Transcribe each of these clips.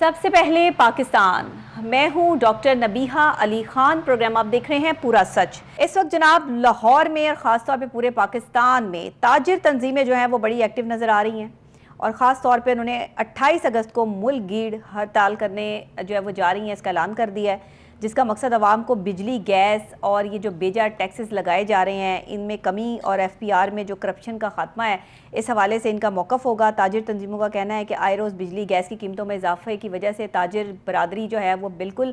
سب سے پہلے پاکستان، میں ہوں ڈاکٹر نبیہہ علی خان، پروگرام آپ دیکھ رہے ہیں پورا سچ۔ اس وقت جناب لاہور میں اور خاص طور پہ پورے پاکستان میں تاجر تنظیمیں جو ہیں وہ بڑی ایکٹیو نظر آ رہی ہیں، اور خاص طور پہ انہوں نے 28 اگست کو ملک گیر ہڑتال کرنے جو ہے وہ جا رہی ہیں، اس کا اعلان کر دیا ہے، جس کا مقصد عوام کو بجلی، گیس اور یہ جو بیجا ٹیکسز لگائے جا رہے ہیں ان میں کمی اور ایف پی آر میں جو کرپشن کا خاتمہ ہے، اس حوالے سے ان کا موقف ہوگا۔ تاجر تنظیموں کا کہنا ہے کہ آئے روز بجلی گیس کی قیمتوں میں اضافے کی وجہ سے تاجر برادری جو ہے وہ بالکل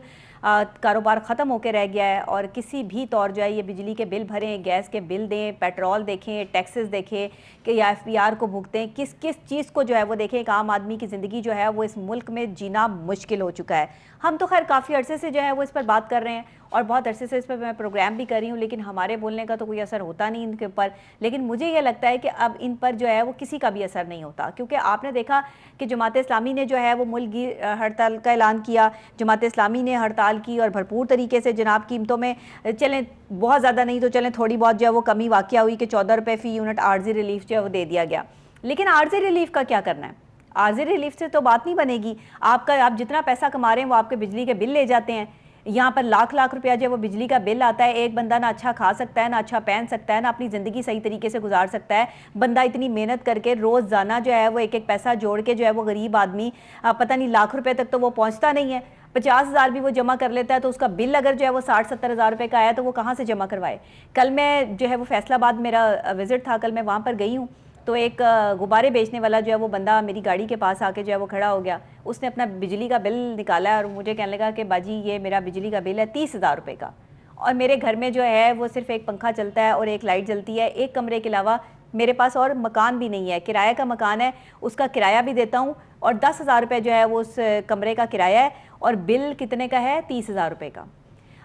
کاروبار ختم ہو کے رہ گیا ہے، اور کسی بھی طور جو ہے یہ بجلی کے بل بھریں، گیس کے بل دیں، پیٹرول دیکھیں، ٹیکسز دیکھیں کہ یا ایف پی آر کو بھگتیں، کس چیز کو جو ہے وہ دیکھیں۔ ایک عام آدمی کی زندگی جو ہے وہ اس ملک میں جینا مشکل ہو چکا ہے۔ ہم تو خیر کافی عرصے سے جو ہے وہ اس پر بات کر رہے ہیں، اور بہت عرصے سے اس پر میں پروگرام بھی کر رہی ہوں، لیکن ہمارے بولنے کا تو کوئی اثر ہوتا نہیں ان کے اوپر۔ لیکن مجھے یہ لگتا ہے کہ اب ان پر جو ہے وہ کسی کا بھی اثر نہیں ہوتا، کیونکہ آپ نے دیکھا کہ جماعت اسلامی نے جو ہے وہ ملک گیر ہڑتال کا اعلان کیا۔ جماعت اسلامی نے ہڑتال کی اور بھرپور طریقے سے جناب قیمتوں میں چلیں بہت زیادہ نہیں تو چلیں تھوڑی بہت جو ہے وہ کمی واقع ہوئی کہ 14 روپے فی یونٹ عارضی ریلیف جو ہے وہ دے دیا گیا۔ لیکن عارضی ریلیف کا کیا کرنا ہے؟ عارضی ریلیف سے تو بات نہیں بنے گی۔ آپ جتنا پیسہ کما رہے ہیں وہ آپ کے بجلی کے بل لے جاتے ہیں۔ یہاں پر لاکھ روپیہ جو ہے وہ بجلی کا بل آتا ہے، ایک بندہ نہ اچھا کھا سکتا ہے، نہ اچھا پہن سکتا ہے، نہ اپنی زندگی صحیح طریقے سے گزار سکتا ہے۔ بندہ اتنی محنت کر کے روزانہ جو ہے وہ ایک پیسہ جوڑ کے جو ہے وہ غریب آدمی پتہ نہیں لاکھ روپے تک تو وہ پہنچتا نہیں ہے، 50,000 بھی وہ جمع کر لیتا ہے، تو اس کا بل اگر جو ہے وہ 60-70 ہزار روپے کا آیا تو وہ کہاں سے جمع کروائے؟ کل میں جو ہے وہ فیصل آباد میرا وزٹ تھا، کل میں وہاں پر گئی ہوں، تو ایک غبارے بیچنے والا جو ہے وہ بندہ میری گاڑی کے پاس آ کے جو ہے وہ کھڑا ہو گیا۔ اس نے اپنا بجلی کا بل نکالا اور مجھے کہنے لگا کہ باجی یہ میرا بجلی کا بل ہے 30,000 روپے کا، اور میرے گھر میں جو ہے وہ صرف ایک پنکھا چلتا ہے اور ایک لائٹ جلتی ہے، ایک کمرے کے علاوہ میرے پاس اور مکان بھی نہیں ہے، کرایہ کا مکان ہے، اس کا کرایہ بھی دیتا ہوں، اور 10,000 روپے جو ہے وہ اس کمرے کا کرایہ ہے، اور بل کتنے کا ہے؟ 30,000 روپے کا۔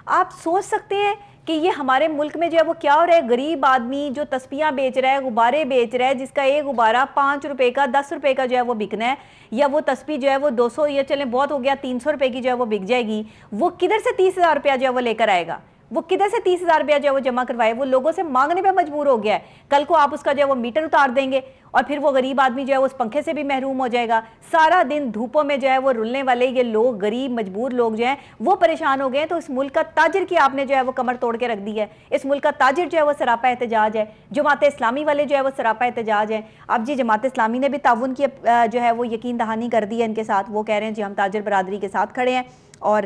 آپ سوچ سکتے ہیں کہ یہ ہمارے ملک میں جو ہے وہ کیا ہو رہا ہے؟ غریب آدمی جو تسبیحاں بیچ رہا ہے، غبارے بیچ رہا ہے، جس کا ایک غبارہ 5 روپے کا 10 روپے کا جو ہے وہ بکنا ہے، یا وہ تسبیح جو ہے وہ 200 یا چلیں بہت ہو گیا 300 روپے کی جو ہے وہ بک جائے گی، وہ کدھر سے 30,000 روپیہ جو ہے وہ لے کر آئے گا؟ وہ کدھر سے 30,000 روپیہ جو ہے وہ جمع کروائے؟ وہ لوگوں سے مانگنے پہ مجبور ہو گیا ہے۔ کل کو آپ اس کا جو ہے وہ میٹر اتار دیں گے، اور پھر وہ غریب آدمی جو ہے اس پنکھے سے بھی محروم ہو جائے گا۔ سارا دن دھوپوں میں جو ہے وہ رلنے والے یہ لوگ، غریب مجبور لوگ جو ہیں وہ پریشان ہو گئے، تو اس ملک کا تاجر کی آپ نے جو ہے وہ کمر توڑ کے رکھ دی ہے۔ اس ملک کا تاجر جو ہے وہ سراپا احتجاج ہے، جماعت اسلامی والے جو ہے وہ سراپا احتجاج ہیں۔ اب جی جماعت اسلامی نے بھی تعاون کی جو ہے وہ یقین دہانی کر دی ہے ان کے ساتھ، وہ کہہ رہے ہیں جی ہم تاجر برادری کے ساتھ کھڑے ہیں، اور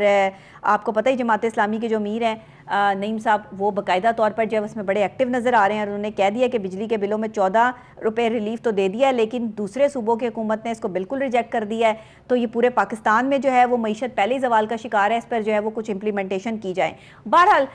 آپ کو پتہ ہی جماعت اسلامی کے جو امیر ہیں نعیم صاحب، وہ باقاعدہ طور پر جو ہے اس میں بڑے ایکٹیو نظر آ رہے ہیں، اور انہوں نے کہہ دیا کہ بجلی کے بلوں میں 14 روپے ریلیف تو دے دیا ہے، لیکن دوسرے صوبوں کی حکومت نے اس کو بالکل ریجیکٹ کر دیا ہے، تو یہ پورے پاکستان میں جو ہے وہ معیشت پہلے ہی زوال کا شکار ہے، اس پر جو ہے وہ کچھ امپلیمنٹیشن کی جائے۔ بہرحال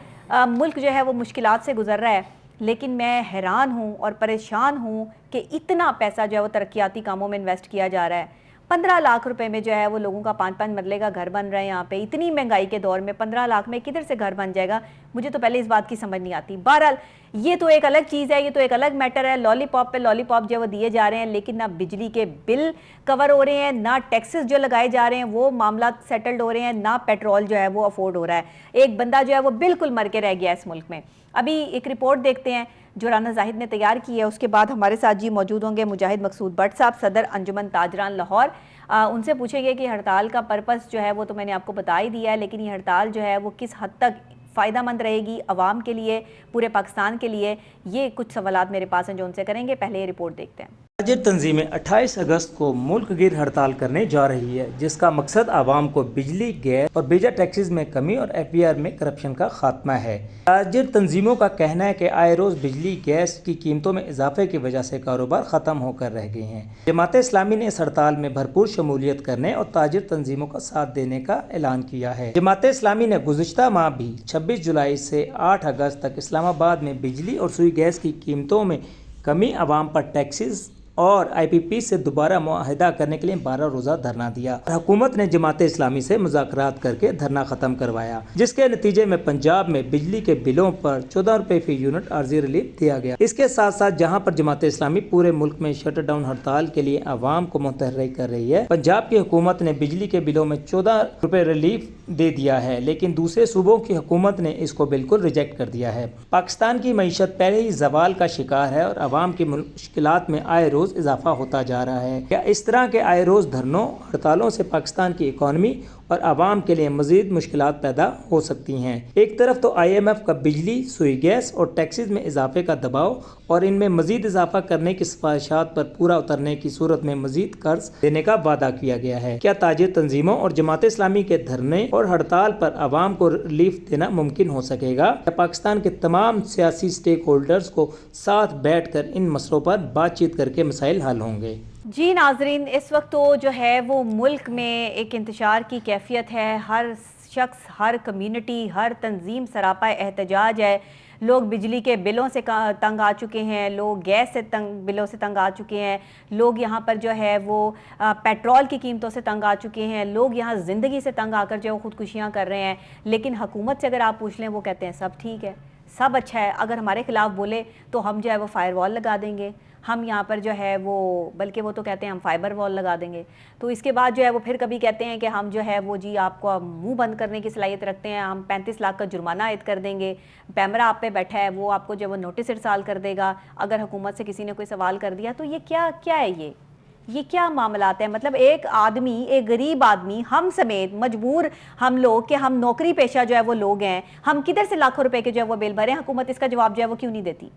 ملک جو ہے وہ مشکلات سے گزر رہا ہے، لیکن میں حیران ہوں اور پریشان ہوں کہ اتنا پیسہ جو ہے وہ ترقیاتی کاموں میں انویسٹ کیا جا رہا ہے۔ 15 لاکھ روپے میں جو ہے وہ لوگوں کا 5 مرلے کا گھر بن رہا ہے یہاں پہ، اتنی مہنگائی کے دور میں 15 لاکھ میں کدھر سے گھر بن جائے گا؟ مجھے تو پہلے اس بات کی سمجھ نہیں آتی۔ بہرحال یہ تو ایک الگ چیز ہے، یہ تو ایک الگ میٹر ہے، لالی پاپ پہ لالی پاپ جو ہے وہ دیے جا رہے ہیں، لیکن نہ بجلی کے بل کور ہو رہے ہیں، نہ ٹیکسز جو لگائے جا رہے ہیں وہ معاملات سیٹلڈ ہو رہے ہیں، نہ پیٹرول جو ہے وہ افورڈ ہو رہا ہے۔ ایک بندہ جو ہے وہ بالکل مر کے رہ گیا اس ملک میں۔ ابھی ایک رپورٹ دیکھتے ہیں جو رانا زاہد نے تیار کی ہے، اس کے بعد ہمارے ساتھ جی موجود ہوں گے مجاہد مقصود بٹ صاحب، صدر انجمن تاجران لاہور۔ ان سے پوچھیں گے کہ ہڑتال کا پرپس جو ہے وہ تو میں نے آپ کو بتا ہی دیا ہے، لیکن یہ ہڑتال جو ہے وہ کس حد تک فائدہ مند رہے گی عوام کے لیے، پورے پاکستان کے لیے، یہ کچھ سوالات میرے پاس ہیں جو ان سے کریں گے۔ پہلے یہ رپورٹ دیکھتے ہیں۔ تاجر تنظیمیں 28 اگست کو ملک گیر ہڑتال کرنے جا رہی ہے، جس کا مقصد عوام کو بجلی، گیس اور بیجا ٹیکسز میں کمی اور ایف پی آر میں کرپشن کا خاتمہ ہے۔ تاجر تنظیموں کا کہنا ہے کہ آئے روز بجلی، گیس کی قیمتوں میں اضافے کی وجہ سے کاروبار ختم ہو کر رہ گئے ہیں۔ جماعت اسلامی نے اس ہڑتال میں بھرپور شمولیت کرنے اور تاجر تنظیموں کا ساتھ دینے کا اعلان کیا ہے۔ جماعت اسلامی نے گزشتہ ماہ بھی 26 جولائی سے 8 اگست تک اسلام آباد میں بجلی اور سوئی گیس کی قیمتوں میں کمی، عوام پر ٹیکسز اور آئی پی پی سے دوبارہ معاہدہ کرنے کے لیے 12 روزہ دھرنا دیا۔ حکومت نے جماعت اسلامی سے مذاکرات کر کے دھرنا ختم کروایا، جس کے نتیجے میں پنجاب میں بجلی کے بلوں پر 14 روپے فی یونٹ عارضی ریلیف دیا گیا۔ اس کے ساتھ ساتھ جہاں پر جماعت اسلامی پورے ملک میں شٹ ڈاؤن ہڑتال کے لیے عوام کو متحرک کر رہی ہے، پنجاب کی حکومت نے بجلی کے بلوں میں 14 روپے ریلیف دے دیا ہے، لیکن دوسرے صوبوں کی حکومت نے اس کو بالکل ریجیکٹ کر دیا ہے۔ پاکستان کی معیشت پہلے ہی زوال کا شکار ہے اور عوام کی مشکلات میں آئے روز روز اضافہ ہوتا جا رہا ہے۔ کیا اس طرح کے آئے روز دھرنوں ہڑتالوں سے پاکستان کی اکانومی اور عوام کے لیے مزید مشکلات پیدا ہو سکتی ہیں؟ ایک طرف تو IMF کا بجلی، سوئی گیس اور ٹیکسز میں اضافے کا دباؤ اور ان میں مزید اضافہ کرنے کی سفارشات پر پورا اترنے کی صورت میں مزید قرض دینے کا وعدہ کیا گیا ہے۔ کیا تاجر تنظیموں اور جماعت اسلامی کے دھرنے اور ہڑتال پر عوام کو ریلیف دینا ممکن ہو سکے گا؟ کیا پاکستان کے تمام سیاسی سٹیک ہولڈرز کو ساتھ بیٹھ کر ان مسئلوں پر بات چیت کر کے مسائل حل ہوں گے؟ جی ناظرین، اس وقت تو جو ہے وہ ملک میں ایک انتشار کی کیفیت ہے، ہر شخص، ہر کمیونٹی، ہر تنظیم سراپا احتجاج ہے۔ لوگ بجلی کے بلوں سے تنگ آ چکے ہیں، لوگ گیس سے بلوں سے تنگ آ چکے ہیں، لوگ یہاں پر جو ہے وہ پیٹرول کی قیمتوں سے تنگ آ چکے ہیں، لوگ یہاں زندگی سے تنگ آ کر جو خودکشیاں کر رہے ہیں۔ لیکن حکومت سے اگر آپ پوچھ لیں، وہ کہتے ہیں سب ٹھیک ہے، سب اچھا ہے، اگر ہمارے خلاف بولے تو ہم جو ہے وہ فائر وال لگا دیں گے، ہم یہاں پر جو ہے وہ، بلکہ وہ تو کہتے ہیں ہم فائبر وال لگا دیں گے۔ تو اس کے بعد جو ہے وہ پھر کبھی کہتے ہیں کہ ہم جو ہے وہ جی آپ کو منہ بند کرنے کی صلاحیت رکھتے ہیں، ہم 35 لاکھ کا جرمانہ عائد کر دیں گے، پیمرا آپ پہ بیٹھا ہے، وہ آپ کو جو وہ نوٹس ارسال کر دے گا اگر حکومت سے کسی نے کوئی سوال کر دیا۔ تو یہ کیا ہے؟ یہ کیا معاملات ہیں؟ مطلب ایک آدمی، ایک غریب آدمی، ہم سمیت مجبور ہم لوگ کہ ہم نوکری پیشہ جو ہے وہ لوگ ہیں، ہم کدھر سے لاکھوں روپے کے جو ہے وہ بل بھریں؟ حکومت اس کا جواب جو ہے وہ کیوں نہیں دیتی؟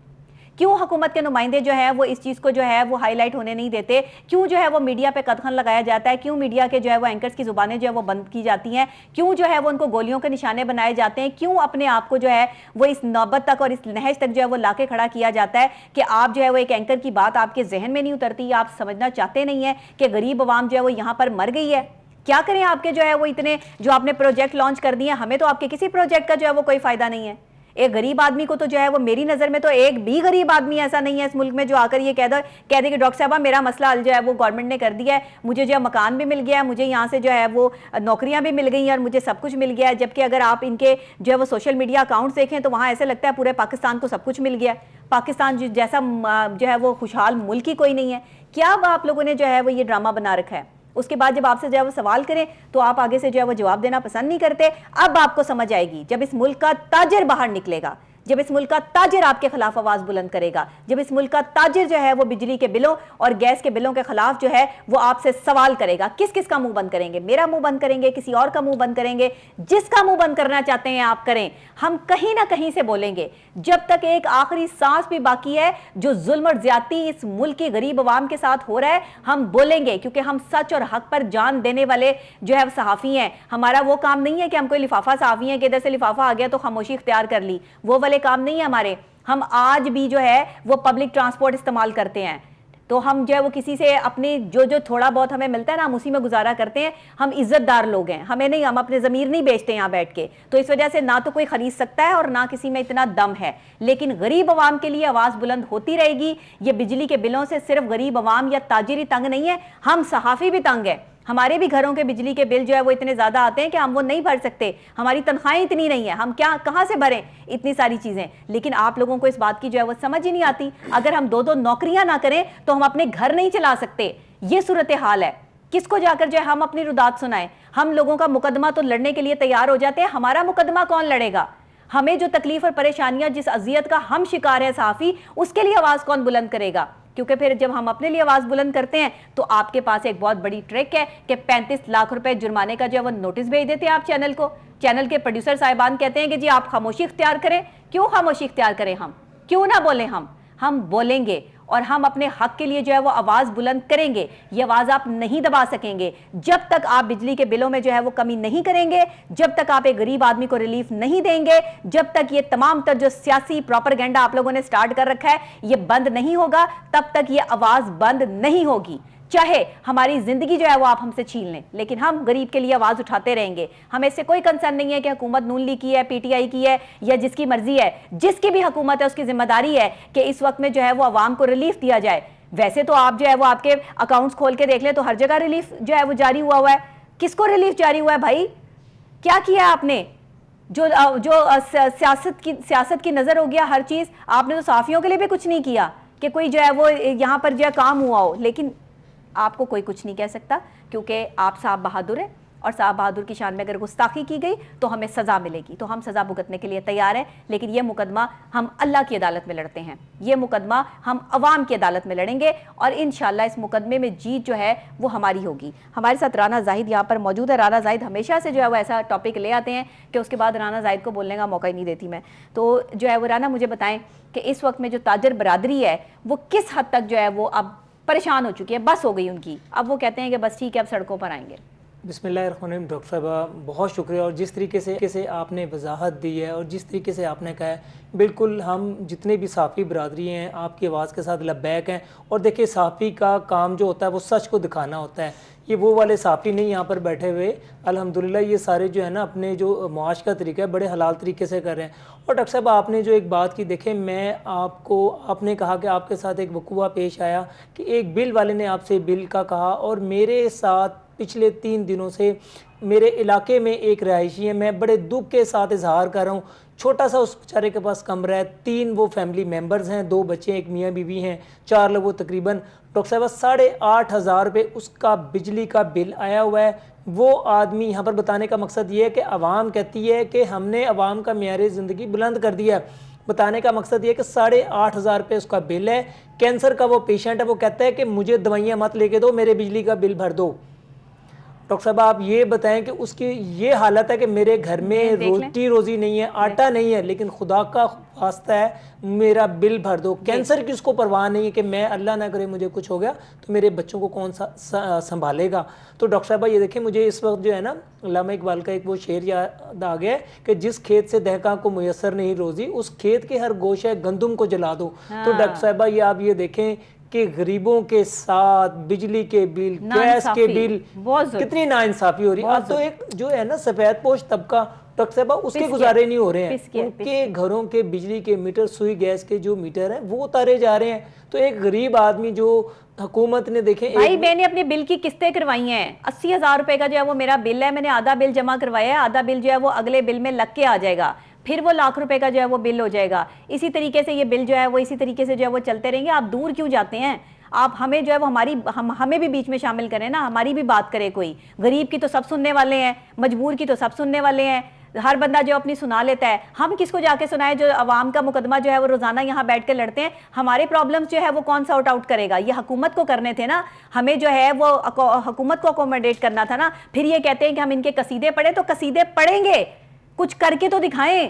کیوں حکومت کے نمائندے جو ہے وہ اس چیز کو جو ہے وہ ہائی لائٹ ہونے نہیں دیتے؟ کیوں جو ہے وہ میڈیا پہ قدغن لگایا جاتا ہے؟ کیوں میڈیا کے جو ہے وہ اینکرز کی زبانیں جو ہے وہ بند کی جاتی ہیں؟ کیوں جو ہے وہ ان کو گولیوں کے نشانے بنائے جاتے ہیں؟ کیوں اپنے آپ کو جو ہے وہ اس نوبت تک اور اس نہج تک جو ہے وہ لا کے کھڑا کیا جاتا ہے کہ آپ جو ہے وہ ایک اینکر کی بات آپ کے ذہن میں نہیں اترتی، آپ سمجھنا چاہتے نہیں ہیں کہ غریب عوام جو ہے وہ یہاں پر مر گئی ہے؟ کیا کریں آپ کے جو ہے وہ اتنے جو آپ نے پروجیکٹ لانچ کر دیے ہیں؟ ہمیں تو آپ کے کسی پروجیکٹ کا جو ہے وہ کوئی فائدہ نہیں ہے۔ ایک غریب آدمی کو تو جو ہے وہ، میری نظر میں تو ایک بھی غریب آدمی ایسا نہیں ہے اس ملک میں جو آ کر یہ کہہ دے کہ ڈاکٹر صاحبہ میرا مسئلہ حل جو ہے وہ گورنمنٹ نے کر دیا ہے، مجھے جو ہے مکان بھی مل گیا ہے، مجھے یہاں سے جو ہے وہ نوکریاں بھی مل گئی ہیں اور مجھے سب کچھ مل گیا ہے۔ جبکہ اگر آپ ان کے جو ہے وہ سوشل میڈیا اکاؤنٹس دیکھیں تو وہاں ایسے لگتا ہے پورے پاکستان کو سب کچھ مل گیا ہے، پاکستان جیسا جو ہے وہ خوشحال ملک ہی کوئی نہیں ہے۔ کیا آپ لوگوں نے جو ہے وہ یہ ڈرامہ بنا رکھا ہے؟ اس کے بعد جب آپ سے جو ہے وہ سوال کریں تو آپ آگے سے جو ہے وہ جواب دینا پسند نہیں کرتے۔ اب آپ کو سمجھ آئے گی جب اس ملک کا تاجر باہر نکلے گا، جب اس ملک کا تاجر آپ کے خلاف آواز بلند کرے گا، جب اس ملک کا تاجر جو ہے وہ بجلی کے بلوں اور گیس کے بلوں کے خلاف جو ہے وہ آپ سے سوال کرے گا۔ کس کا منہ بند کریں گے؟ میرا منہ بند کریں گے؟ کسی اور کا منہ بند کریں گے؟ جس کا منہ بند کرنا چاہتے ہیں آپ کریں، ہم کہیں نہ کہیں سے بولیں گے۔ جب تک ایک آخری سانس بھی باقی ہے جو ظلم اور زیادتی اس ملک کی غریب عوام کے ساتھ ہو رہا ہے، ہم بولیں گے، کیونکہ ہم سچ اور حق پر جان دینے والے جو ہے صحافی ہیں۔ ہمارا وہ کام نہیں ہے کہ ہم کوئی لفافہ صحافی ہیں کہ ادھر سے لفافہ آ گیا تو خاموشی اختیار کر لی، وہ والے کام نہیں ہے ہمارے۔ ہم آج بھی جو ہے وہ پبلک ٹرانسپورٹ استعمال کرتے ہیں، تو ہم جو ہے وہ کسی سے اپنی جو تھوڑا بہت ہمیں ملتا ہے نا، ہم اسی میں گزارا کرتے ہیں۔ ہم عزت دار لوگ ہیں، ہمیں نہیں، ہم اپنے ضمیر نہیں بیچتے یہاں بیٹھ کے، تو اس وجہ سے نہ تو کوئی خرید سکتا ہے اور نہ کسی میں اتنا دم ہے۔ لیکن غریب عوام کے لیے آواز بلند ہوتی رہے گی۔ یہ بجلی کے بلوں سے صرف غریب عوام یا تاجر ہی تنگ نہیں ہے، ہم صحافی بھی تنگ ہیں۔ ہمارے بھی گھروں کے بجلی کے بل جو ہے وہ اتنے زیادہ آتے ہیں کہ ہم وہ نہیں بھر سکتے، ہماری تنخواہیں اتنی نہیں ہیں، ہم کہاں سے بھریں اتنی ساری چیزیں۔ لیکن آپ لوگوں کو اس بات کی جو ہے وہ سمجھ ہی نہیں آتی۔ اگر ہم دو نوکریاں نہ کریں تو ہم اپنے گھر نہیں چلا سکتے، یہ صورتحال ہے۔ کس کو جا کر جو ہے ہم اپنی ردات سنائیں؟ ہم لوگوں کا مقدمہ تو لڑنے کے لیے تیار ہو جاتے ہیں، ہمارا مقدمہ کون لڑے گا؟ ہمیں جو تکلیف اور پریشانیاں، جس اذیت کا ہم شکار ہے صحافی، اس کے لیے آواز کون بلند کرے گا؟ کیونکہ پھر جب ہم اپنے لیے آواز بلند کرتے ہیں تو آپ کے پاس ایک بہت بڑی ٹرک ہے کہ 35 لاکھ روپے جرمانے کا جو ہے وہ نوٹس بھیج دیتے ہیں آپ چینل کو۔ چینل کے پروڈیوسر صاحبان کہتے ہیں کہ جی آپ خاموشی اختیار کریں۔ کیوں خاموشی اختیار کریں؟ ہم کیوں نہ بولیں؟ ہم بولیں گے اور ہم اپنے حق کے لیے جو ہے وہ آواز بلند کریں گے۔ یہ آواز آپ نہیں دبا سکیں گے جب تک آپ بجلی کے بلوں میں جو ہے وہ کمی نہیں کریں گے، جب تک آپ ایک غریب آدمی کو ریلیف نہیں دیں گے، جب تک یہ تمام تر جو سیاسی پروپیگنڈا آپ لوگوں نے سٹارٹ کر رکھا ہے یہ بند نہیں ہوگا، تب تک یہ آواز بند نہیں ہوگی۔ چاہے ہماری زندگی جو ہے وہ آپ ہم سے چھین لیں، لیکن ہم غریب کے لیے آواز اٹھاتے رہیں گے۔ ہمیں اس سے کوئی کنسرن نہیں ہے کہ حکومت نون لیگ کی ہے، پی ٹی آئی کی ہے یا جس کی مرضی ہے، جس کی بھی حکومت ہے اس کی ذمہ داری ہے کہ اس وقت میں جو ہے وہ عوام کو ریلیف دیا جائے۔ ویسے تو آپ جو ہے وہ آپ کے اکاؤنٹس کھول کے دیکھ لیں تو ہر جگہ ریلیف جو ہے وہ جاری ہوا ہے۔ کس کو ریلیف جاری ہوا ہے بھائی؟ کیا کیا آپ نے؟ جو سیاست کی نظر ہو گیا ہر چیز، آپ نے تو صحافیوں کے لیے بھی کچھ نہیں کیا کہ کوئی جو ہے وہ یہاں پر جو ہے کام ہوا ہو۔ لیکن آپ کو کوئی کچھ نہیں کہہ سکتا کیونکہ آپ صاحب بہادر ہیں، اور صاحب بہادر کی شان میں اگر گستاخی کی گئی تو ہمیں سزا ملے گی, تو ہم سزا بھگتنے کے لیے تیار ہیں. لیکن یہ مقدمہ ہم اللہ کی عدالت میں لڑتے ہیں, یہ مقدمہ ہم عوام کی عدالت میں لڑیں گے, اور انشاءاللہ اس مقدمے میں جیت جو ہے وہ ہماری ہوگی. ہمارے ساتھ رانا زاہد یہاں پر موجود ہے. رانا زاہد ہمیشہ سے جو ہے وہ ایسا ٹاپک لے آتے ہیں کہ اس کے بعد رانا زاہد کو بولنے کا موقع ہی نہیں دیتی میں. تو جو ہے وہ رانا مجھے بتائیں کہ اس وقت میں جو تاجر برادری ہے وہ کس حد تک جو ہے وہ اب پریشان ہو چکی ہے, بس ہو گئی ان کی, اب وہ کہتے ہیں کہ بس ٹھیک ہے اب سڑکوں پر آئیں گے. بسم اللہ الرحمن الرحیم. ڈاکٹر صاحبہ بہت شکریہ, اور جس طریقے سے آپ نے وضاحت دی ہے اور جس طریقے سے آپ نے کہا ہے, بالکل ہم جتنے بھی صحافی برادری ہیں آپ کی آواز کے ساتھ لبیک ہیں. اور دیکھیں صحافی کا کام جو ہوتا ہے وہ سچ کو دکھانا ہوتا ہے. یہ وہ والے صحافی نہیں یہاں پر بیٹھے ہوئے, الحمدللہ یہ سارے جو ہے نا اپنے جو معاش کا طریقہ ہے بڑے حلال طریقے سے کر رہے ہیں. اور ڈاکٹر صاحب آپ نے جو ایک بات کی, دیکھیں میں آپ نے کہا کہ آپ کے ساتھ ایک وقوع پیش آیا کہ ایک بل والے نے آپ سے بل کا کہا, اور میرے ساتھ پچھلے 3 دنوں سے میرے علاقے میں ایک رہائشی ہے, میں بڑے دکھ کے ساتھ اظہار کر رہا ہوں, چھوٹا سا اس بیچارے کے پاس کمرہ ہے, 3 وہ فیملی ممبرز ہیں, 2 بچے, ایک میاں بیوی ہیں, 4 لوگ وہ تقریباً. ڈاکٹر صاحب 8,500 روپے اس کا بجلی کا بل آیا ہوا ہے. وہ آدمی, یہاں پر بتانے کا مقصد یہ ہے کہ عوام کہتی ہے کہ ہم نے عوام کا معیار زندگی بلند کر دیا ہے. بتانے کا مقصد یہ ہے کہ 8,500 روپے اس کا بل ہے. کینسر کا وہ پیشنٹ ہے, وہ کہتا ہے کہ مجھے دوائیاں مت لے کے دو, میرے بجلی کا بل بھر دو. ڈاکٹر صاحب آپ یہ بتائیں کہ اس کی یہ حالت ہے کہ میرے گھر میں روٹی روزی نہیں ہے, آٹا نہیں ہے, لیکن خدا کا واسطہ ہے میرا بل بھر دو. کینسر کی اس کو پرواہ نہیں ہے کہ میں اللہ نہ کرے مجھے کچھ ہو گیا تو میرے بچوں کو کون سنبھالے گا. تو ڈاکٹر صاحب یہ دیکھیں, مجھے اس وقت جو ہے نا علامہ اقبال کا ایک وہ شعر یاد آ گیا ہے کہ جس کھیت سے دہقاں کو میسر نہیں روزی, اس کھیت کے ہر گوشہ گندم کو جلا دو. تو ڈاکٹر صاحبہ یہ آپ یہ دیکھیں کہ غریبوں کے ساتھ بجلی کے بل, گیس کے بل, کتنی ناانصافی ہو رہی ہے. اب تو ایک جو ہے نا سفید پوش طبقہ ڈاکٹر صاحبہ اس کے گزارے نہیں ہو رہے ہیں, ان کے گھروں کے بجلی کے میٹر, سوئی گیس کے جو میٹر ہیں وہ اتارے جا رہے ہیں. تو ایک غریب آدمی جو حکومت نے دیکھیں, بھائی میں نے اپنے بل کی قسطیں کروائی ہیں, 80,000 روپے کا جو ہے وہ میرا بل ہے, میں نے آدھا بل جمع کروایا ہے, آدھا بل جو ہے وہ اگلے بل میں لگ کے آ جائے گا, پھر وہ لاکھ روپے کا جو ہے وہ بل ہو جائے گا. اسی طریقے سے یہ بل جو ہے وہ اسی طریقے سے جو ہے وہ چلتے رہیں گے. آپ دور کیوں جاتے ہیں, آپ ہمیں جو ہے وہ ہمیں بھی بیچ میں شامل کریں نا, ہماری بھی بات کرے کوئی. غریب کی تو سب سننے والے ہیں, مجبور کی تو سب سننے والے ہیں, ہر بندہ جو اپنی سنا لیتا ہے. ہم کس کو جا کے سنائیں جو عوام کا مقدمہ جو ہے وہ روزانہ یہاں بیٹھ کے لڑتے ہیں. ہمارے پرابلمز جو ہے وہ کون سارٹ آؤٹ کرے گا, یہ حکومت کو کرنے تھے نا, ہمیں جو ہے وہ حکومت کو اکوموڈیٹ کرنا تھا نا. پھر یہ کہتے ہیں کہ ہم ان کے قصیدے پڑھیں, تو قصیدے پڑھیں گے, کچھ کر کے تو دکھائیں.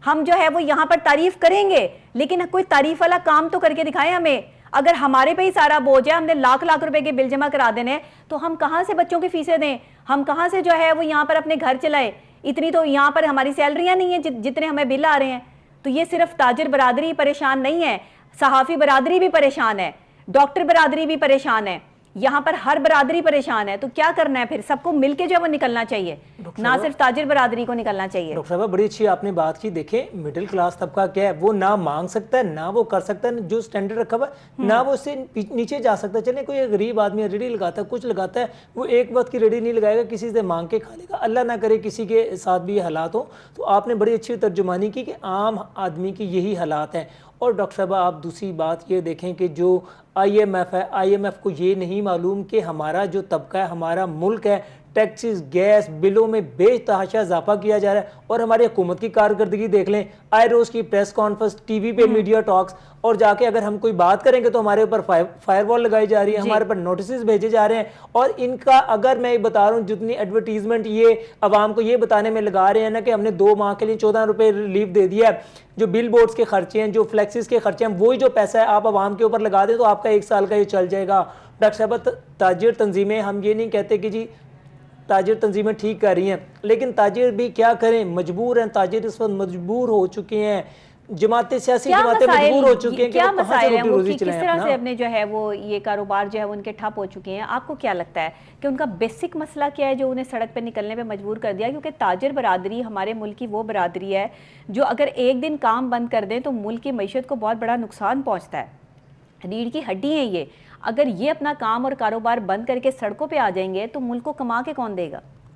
ہم جو ہے وہ یہاں پر تعریف کریں گے, لیکن کوئی تعریف والا کام تو کر کے دکھائیں ہمیں. اگر ہمارے پہ ہی سارا بوجھ ہے, ہم نے لاکھ روپے کے بل جمع کرا دینے, تو ہم کہاں سے بچوں کی فیسیں دیں, ہم کہاں سے جو ہے وہ یہاں پر اپنے گھر چلائیں. اتنی تو یہاں پر ہماری سیلریاں نہیں ہیں جتنے ہمیں بل آ رہے ہیں. تو یہ صرف تاجر برادری پریشان نہیں ہے, صحافی برادری بھی پریشان ہے, ڈاکٹر برادری بھی پریشان ہے, یہاں پر ہر برادری پریشان ہے. تو کیا کرنا ہے پھر, سب کو مل کے جو ہے وہ نکلنا چاہیے, نہ صرف تاجر برادری کو نکلنا چاہیے. ڈاکٹر صاحبہ بڑی اچھی آپ نے بات کی. دیکھیں مڈل کلاس طبقہ کیا ہے, وہ نہ مانگ سکتا ہے, نہ وہ کر سکتا ہے, جو سٹینڈرڈ رکھا ہوا ہے نہ وہ اس سے نیچے جا سکتا ہے. چلیں کوئی غریب آدمی ریڑھی لگاتا ہے, کچھ لگاتا ہے, وہ ایک وقت کی ریڑھی نہیں لگائے گا, کسی سے مانگ کے کھا لے گا. اللہ نہ کرے کسی کے ساتھ بھی یہ حالات ہوں. تو آپ نے بڑی اچھی ترجمانی کی کہ عام آدمی کی یہی حالات ہیں. اور ڈاکٹر صاحبہ آپ دوسری بات یہ دیکھیں کہ جو IMF ہے, IMF کو یہ نہیں معلوم کہ ہمارا جو طبقہ ہے, ہمارا ملک ہے, ٹیکسز, گیس, بلوں میں بے تحاشا اضافہ کیا جا رہا ہے. اور ہماری حکومت کی کارکردگی دیکھ لیں, آئے روز کی پریس کانفرنس, ٹی وی پہ میڈیا ٹاکس, اور جا کے اگر ہم کوئی بات کریں گے تو ہمارے اوپر فائر وال لگائی جا رہی ہے, ہمارے پر نوٹسز بھیجے جا رہے ہیں. اور ان کا اگر میں بتا رہا ہوں جتنی ایڈورٹیزمنٹ یہ عوام کو یہ بتانے میں لگا رہے ہیں نا کہ ہم نے 2 ماہ کے لیے 14 روپے ریلیف دے دیا ہے, جو بل بورڈز کے خرچے ہیں, جو فلیکسز کے خرچے ہیں, وہی جو پیسہ ہے آپ عوام کے اوپر لگا دیں تو آپ کا 1 سال کا یہ چل جائے گا. ڈاکٹر صاحب تاجر تنظیمیں, ہم یہ نہیں کہتے کہ جی تاجر تنظیمیں ٹھیک کر رہی ہیں, لیکن تاجر بھی کیا کریں, مجبور ہیں. تاجر اس وقت مجبور ہو چکے ہیں, جماعتیں, سیاسی جماعتیں مجبور ہو چکے ہیں کہ وہ کہاں سے روٹی روزی چلائیں. کس طرح سے اپنے جو ہے وہ یہ کاروبار جو ہے ان کے ٹھپ ہو چکے ہیں. آپ کو کیا لگتا ہے کہ ان کا بیسک مسئلہ کیا ہے جو انہیں سڑک پہ نکلنے پہ مجبور کر دیا؟ کیونکہ تاجر برادری ہمارے ملک کی وہ برادری ہے جو اگر ایک دن کام بند کر دیں تو ملک کی معیشت کو بہت بڑا نقصان پہنچتا ہے. ریڑھ کی ہڈی ہیں یہ. اگر یہ اپنا کام اور کاروبار بند کر کے سڑکوں پہ آ جائیں گے تو ملک کو کما کے کون دے گا؟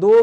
2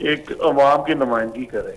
ایک عوام کی نمائندگی کریں.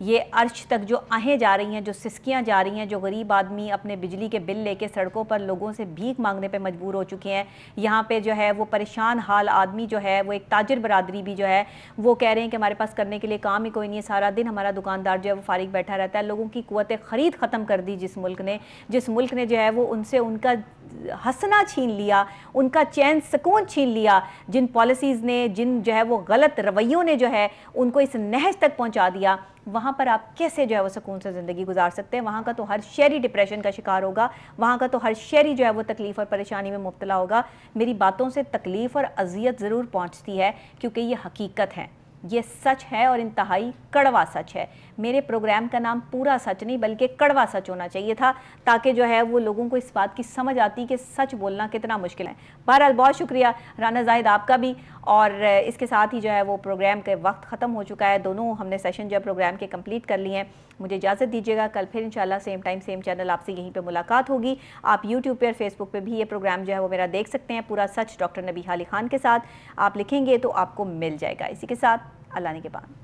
یہ عرش تک جو آہیں جا رہی ہیں، جو سسکیاں جا رہی ہیں، جو غریب آدمی اپنے بجلی کے بل لے کے سڑکوں پر لوگوں سے بھیک مانگنے پہ مجبور ہو چکے ہیں، یہاں پہ جو ہے وہ پریشان حال آدمی جو ہے وہ ایک تاجر برادری بھی جو ہے وہ کہہ رہے ہیں کہ ہمارے پاس کرنے کے لیے کام ہی کوئی نہیں ہے، سارا دن ہمارا دکاندار جو ہے وہ فارغ بیٹھا رہتا ہے۔ لوگوں کی قوت خرید ختم کر دی جس ملک نے جو ہے وہ ان سے ان کا ہنسنا چھین لیا، ان کا چین سکون چھین لیا، جن پالیسیز نے، جن جو ہے وہ غلط رویوں نے جو ہے ان کو اس نہج تک پہنچا دیا، وہاں پر آپ کیسے جو ہے وہ سکون سے زندگی گزار سکتے ہیں؟ وہاں کا تو ہر شہری ڈپریشن کا شکار ہوگا، وہاں کا تو ہر شہری جو ہے وہ تکلیف اور پریشانی میں مبتلا ہوگا۔ میری باتوں سے تکلیف اور اذیت ضرور پہنچتی ہے کیونکہ یہ حقیقت ہے، یہ سچ ہے اور انتہائی کڑوا سچ ہے۔ میرے پروگرام کا نام پورا سچ نہیں بلکہ کڑوا سچ ہونا چاہیے تھا، تاکہ جو ہے وہ لوگوں کو اس بات کی سمجھ آتی کہ سچ بولنا کتنا مشکل ہے۔ بہرحال بہت شکریہ رانا زاہد آپ کا بھی، اور اس کے ساتھ ہی جو ہے وہ پروگرام کے وقت ختم ہو چکا ہے، دونوں ہم نے سیشن جو ہے پروگرام کے کمپلیٹ کر لیے ہیں۔ مجھے اجازت دیجیے گا، کل پھر انشاءاللہ سیم ٹائم سیم چینل آپ سے یہیں پہ ملاقات ہوگی۔ آپ یوٹیوب پہ اور فیس بک پہ بھی یہ پروگرام جو ہے وہ میرا دیکھ سکتے ہیں، پورا سچ ڈاکٹر نبیہہ علی خان کے ساتھ۔ آپ لکھیں گے تو آپ کو مل جائے گا۔ اسی کے ساتھ اللہ نگہبان۔